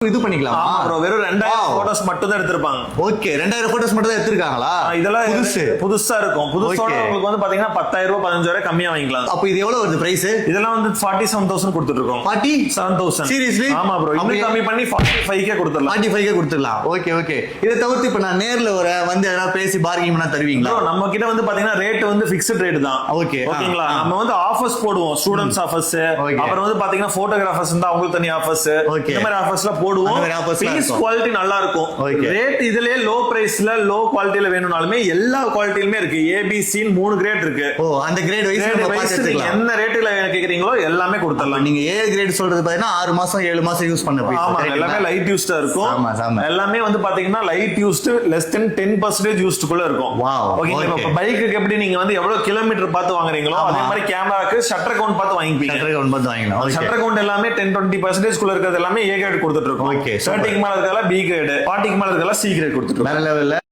இது பண்ணிக்கலாமா ப்ரோ? வெறும் 2000 போட்டோஸ் மட்டும் தான் எடுத்திருப்பாங்க. ஓகே, 2000 போட்டோஸ் மட்டும் தான் எடுத்திருக்காங்களா? இதெல்லாம் புதுசா இருக்கும். புதுசோட உங்களுக்கு வந்து பாத்தீங்கன்னா 10,000 15,000 கம்மியா வாங்கிக்கலாம். அப்ப இது எவ்வளவு வருது பிரைஸ்? இதெல்லாம் வந்து 47,000 கொடுத்துட்டு இருக்கோம். 47,000 சீரியஸ்லி? ஆமா ப்ரோ, இன்னும் கம்மி பண்ணி 45K கொடுத்துடலாம். 45K கொடுத்துடலாம். Okay okay. இதை தவிர்த்து இப்ப நான் நேர்ல வந்து எதாவது பேசி பார்கிங் பண்ணா தருவீங்களா? நம்ம கிட்ட வந்து பாத்தீங்கன்னா ரேட் வந்து பிக்ஸ்ட் ரேட் தான். ஓகே ஓகேங்களா? நம்ம வந்து ஆஃபர்ஸ் போடுவோம், ஸ்டூடண்ட்ஸ் ஆஃபர்ஸ், அப்புறம் வந்து பாத்தீங்கன்னா போட்டோகிராஃபர்ஸ் இருந்தா அவங்களுக்கு தனி ஆஃபர்ஸ், இந்த மாதிரி ஆஃபர்ஸ்லாம் போடுவோம். பீஸ் குவாலிட்டி நல்லா இருக்கும். ரேட் இதுலயே லோ பிரைஸ்ல லோ குவாலிட்டில வேணும்னாலுமே எல்லா குவாலிட்டிலுமே இருக்கு. ABC 3 கிரேட் இருக்கு. ஓ, அந்த கிரேட் வைஸ் நம்ம பார்த்துக்கலாம். என்ன ரேட்ல கேக்குறீங்களோ எல்லாமே கொடுத்துடலாம். நீங்க A கிரேட் சொல்றது பாத்தீங்கன்னா 6 மாசம் 7 மாசம் யூஸ் பண்ண போய். ஆமா, எல்லாமே லைட் யூஸ்டா இருக்கும். எல்லாமே வந்து பாத்தீங்கன்னா light used less than 10% used குள்ள இருக்கும். ஓகேங்களா? இப்ப பைக்குக்கு எப்படி நீங்க வந்து எவ்வளவு கிலோமீட்டர் பார்த்து வாங்குறீங்களோ அதே மாதிரி கேமராக்கு ஷட்டர் கவுண்ட் பார்த்து வாங்கிப்பீங்க. ஷட்டர் கவுண்ட் பார்த்து வாங்கலாம். ஷட்டர் கவுண்ட் எல்லாமே 10-20% குள்ள இருக்கிறது எல்லாமே A கிரேட் கொடுத்துட்டு இருக்கோம். 30க்கு மேல இருக்கறதெல்லாம் B கிரேட், 40க்கு மேல இருக்கறதெல்லாம் C கிரேட் கொடுத்துட்டு இருக்கோம். வேற லெவல்ல